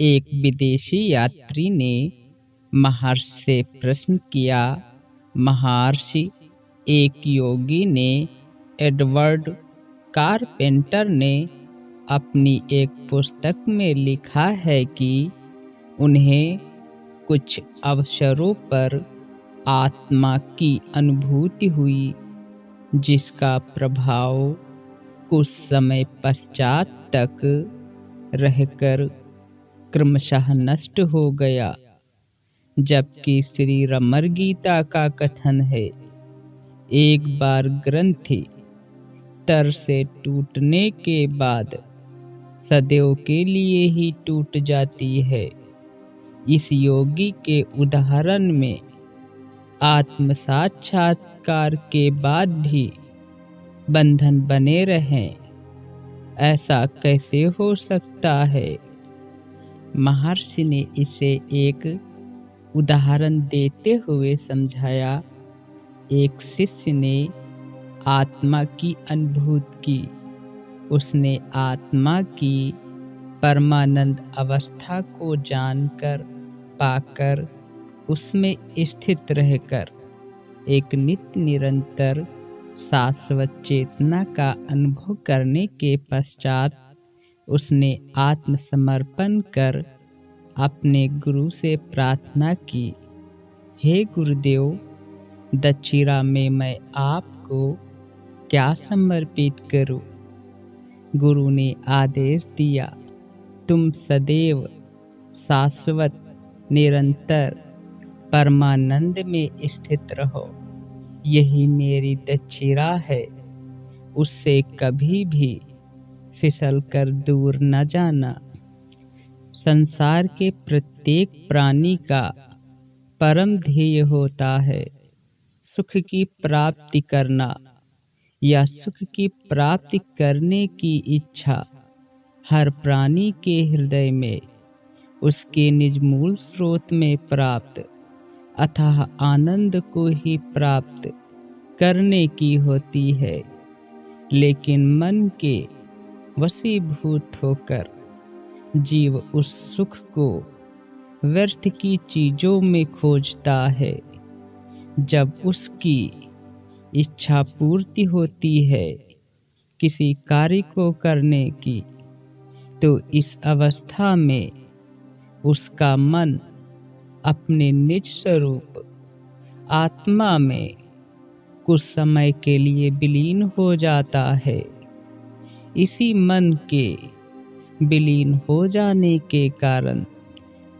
एक विदेशी यात्री ने महर्षि से प्रश्न किया, महर्षि, एक योगी ने एडवर्ड कारपेंटर ने अपनी एक पुस्तक में लिखा है कि उन्हें कुछ अवसरों पर आत्मा की अनुभूति हुई, जिसका प्रभाव कुछ समय पश्चात तक रहकर क्रमशः नष्ट हो गया। जबकि श्री रमण गीता का कथन है, एक बार ग्रंथि तर से टूटने के बाद सदैव के लिए ही टूट जाती है। इस योगी के उदाहरण में आत्म साक्षात्कार के बाद भी बंधन बने रहें, ऐसा कैसे हो सकता है? महर्षि ने इसे एक उदाहरण देते हुए समझाया। एक शिष्य ने आत्मा की अनुभूति की। उसने आत्मा की परमानंद अवस्था को जानकर, पाकर, उसमें स्थित रहकर एक नित्य निरंतर शाश्वत चेतना का अनुभव करने के पश्चात उसने आत्मसमर्पण कर अपने गुरु से प्रार्थना की, हे गुरुदेव, दक्षिणा में मैं आपको क्या समर्पित करूं? गुरु ने आदेश दिया, तुम सदैव शाश्वत निरंतर परमानंद में स्थित रहो। यही मेरी दक्षिणा है। उससे कभी भी फिसल कर दूर न जाना। संसार के प्रत्येक प्राणी का परम ध्येय होता है सुख की प्राप्ति करना, या सुख की प्राप्ति करने की इच्छा हर प्राणी के हृदय में उसके निज मूल स्रोत में प्राप्त अथाह आनंद को ही प्राप्त करने की होती है। लेकिन मन के वशीभूत होकर जीव उस सुख को व्यर्थ की चीजों में खोजता है। जब उसकी इच्छा पूर्ति होती है किसी कार्य को करने की, तो इस अवस्था में उसका मन अपने निज स्वरूप आत्मा में कुछ समय के लिए विलीन हो जाता है। इसी मन के विलीन हो जाने के कारण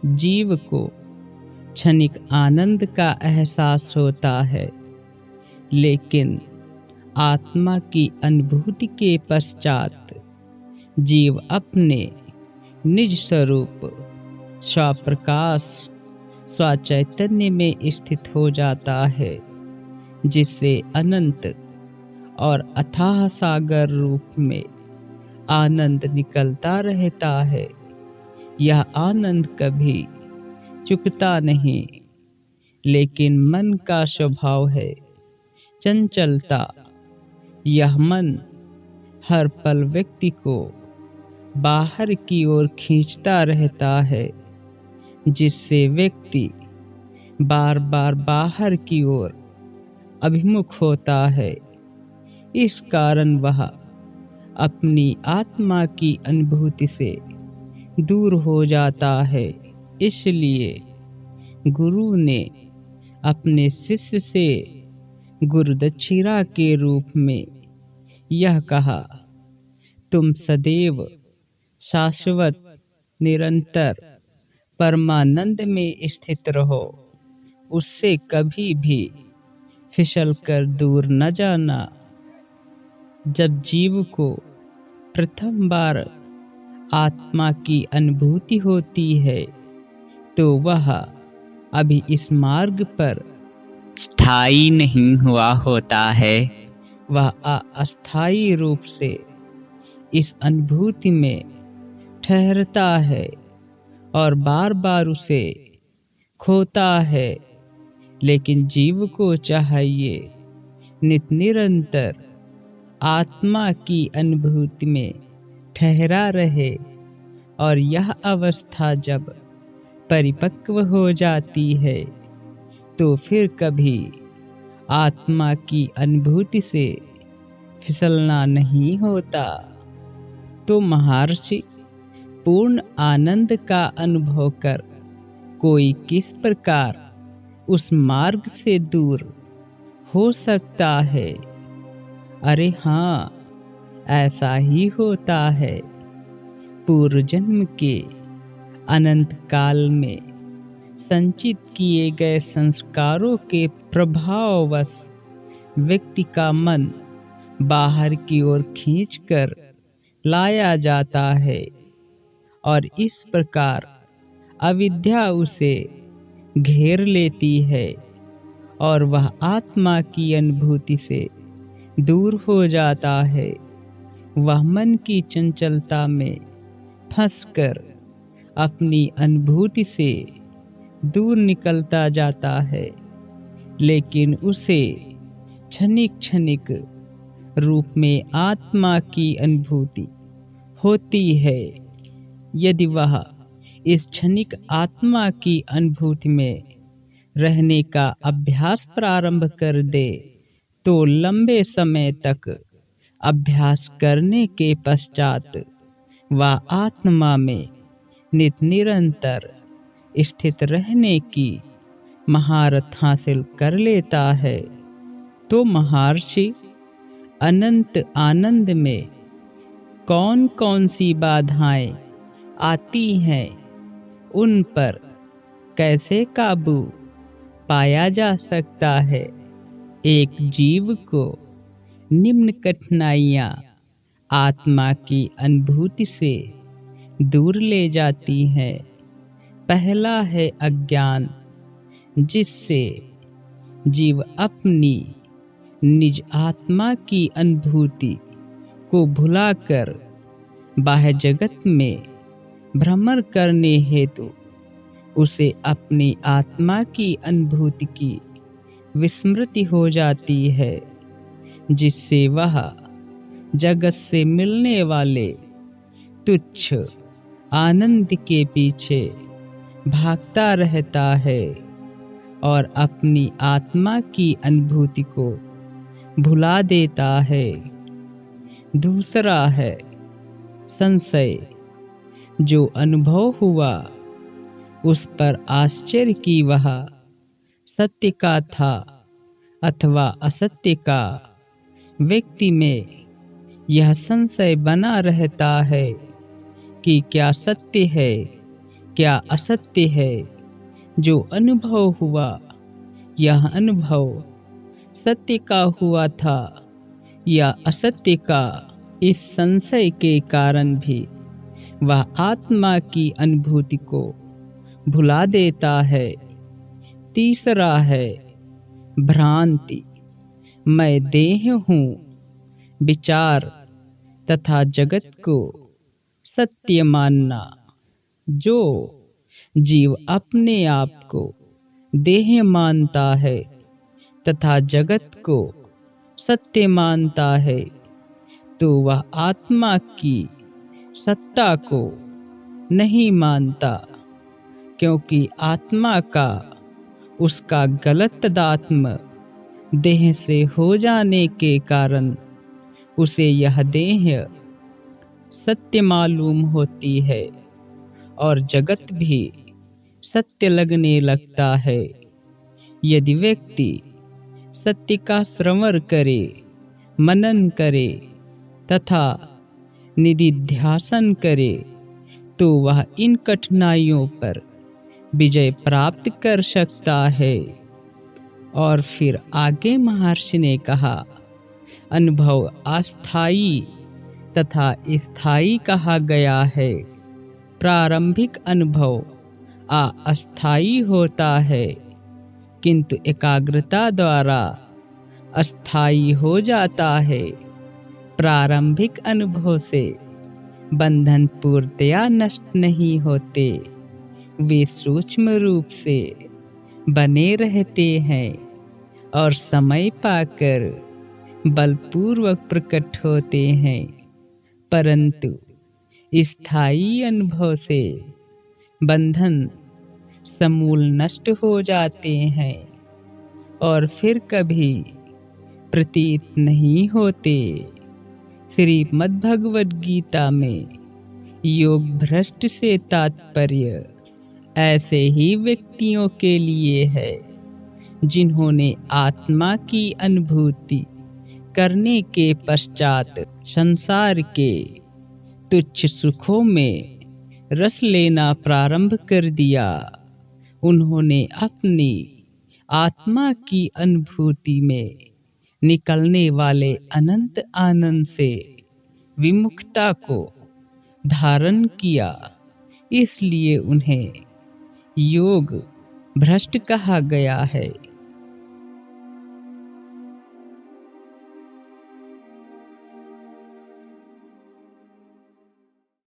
जीव को क्षणिक आनंद का एहसास होता है, लेकिन आत्मा की अनुभूति के पश्चात जीव अपने निज स्वरूप स्वप्रकाश स्वचैतन्य में स्थित हो जाता है, जिससे अनंत और अथाह सागर रूप में आनंद निकलता रहता है। यह आनंद कभी चुकता नहीं, लेकिन मन का स्वभाव है चंचलता। यह मन हर पल व्यक्ति को बाहर की ओर खींचता रहता है, जिससे व्यक्ति बार बार बाहर की ओर अभिमुख होता है। इस कारण वह अपनी आत्मा की अनुभूति से दूर हो जाता है। इसलिए गुरु ने अपने शिष्य से गुरुदक्षिणा के रूप में यह कहा, तुम सदैव शाश्वत निरंतर परमानंद में स्थित रहो। उससे कभी भी फिसल कर दूर न जाना। जब जीव को प्रथम बार आत्मा की अनुभूति होती है, तो वह अभी इस मार्ग पर स्थायी नहीं हुआ होता है। वह अस्थायी रूप से इस अनुभूति में ठहरता है और बार बार उसे खोता है। लेकिन जीव को चाहिए नित्य निरंतर आत्मा की अनुभूति में ठहरा रहे और यह अवस्था जब परिपक्व हो जाती है तो फिर कभी आत्मा की अनुभूति से फिसलना नहीं होता। तो महर्षि, पूर्ण आनंद का अनुभव कर कोई किस प्रकार उस मार्ग से दूर हो सकता है? अरे हाँ, ऐसा ही होता है। पूर्व जन्म के अनंत काल में संचित किए गए संस्कारों के प्रभाववश व्यक्ति का मन बाहर की ओर खींचकर लाया जाता है और इस प्रकार अविद्या उसे घेर लेती है और वह आत्मा की अनुभूति से दूर हो जाता है। वह मन की चंचलता में फंसकर अपनी अनुभूति से दूर निकलता जाता है, लेकिन उसे क्षणिक क्षणिक रूप में आत्मा की अनुभूति होती है। यदि वह इस क्षणिक आत्मा की अनुभूति में रहने का अभ्यास प्रारंभ कर दे तो लंबे समय तक अभ्यास करने के पश्चात वह आत्मा में निरंतर स्थित रहने की महारत हासिल कर लेता है। तो महर्षि, अनंत आनंद में कौन कौन सी बाधाएं आती हैं, उन पर कैसे काबू पाया जा सकता है? एक जीव को निम्न कठिनाइयां आत्मा की अनुभूति से दूर ले जाती हैं। पहला है अज्ञान, जिससे जीव अपनी निज आत्मा की अनुभूति को भुलाकर बाह्य जगत में भ्रमण करने हेतु उसे अपनी आत्मा की अनुभूति की विस्मृति हो जाती है, जिससे वह जगत से मिलने वाले तुच्छ आनंद के पीछे भागता रहता है और अपनी आत्मा की अनुभूति को भुला देता है। दूसरा है संशय, जो अनुभव हुआ उस पर आश्चर्य कि वह सत्य का था अथवा असत्य का। व्यक्ति में यह संशय बना रहता है कि क्या सत्य है, क्या असत्य है। जो अनुभव हुआ, यह अनुभव सत्य का हुआ था या असत्य का। इस संशय के कारण भी वह आत्मा की अनुभूति को भुला देता है। तीसरा है भ्रांति, मैं देह हूँ, विचार तथा जगत को सत्य मानना। जो जीव अपने आप को देह मानता है तथा जगत को सत्य मानता है, तो वह आत्मा की सत्ता को नहीं मानता, क्योंकि आत्मा का उसका गलत तादात्म्य देह से हो जाने के कारण उसे यह देह सत्य मालूम होती है और जगत भी सत्य लगने लगता है। यदि व्यक्ति सत्य का श्रवण करे, मनन करे तथा निधिध्यासन करे, तो वह इन कठिनाइयों पर विजय प्राप्त कर सकता है। और फिर आगे महर्षि ने कहा, अनुभव अस्थायी तथा स्थायी कहा गया है। प्रारंभिक अनुभव अस्थायी होता है, किंतु एकाग्रता द्वारा अस्थायी हो जाता है। प्रारंभिक अनुभव से बंधन पूर्णतया नष्ट नहीं होते, वे सूक्ष्म रूप से बने रहते हैं और समय पाकर बलपूर्वक प्रकट होते हैं, परंतु स्थायी अनुभव से बंधन समूल नष्ट हो जाते हैं और फिर कभी प्रतीत नहीं होते। श्रीमद् भगवद गीता में योग भ्रष्ट से तात्पर्य ऐसे ही व्यक्तियों के लिए है जिन्होंने आत्मा की अनुभूति करने के पश्चात संसार के तुच्छ सुखों में रस लेना प्रारंभ कर दिया। उन्होंने अपनी आत्मा की अनुभूति में निकलने वाले अनंत आनंद से विमुखता को धारण किया, इसलिए उन्हें योग भ्रष्ट कहा गया है।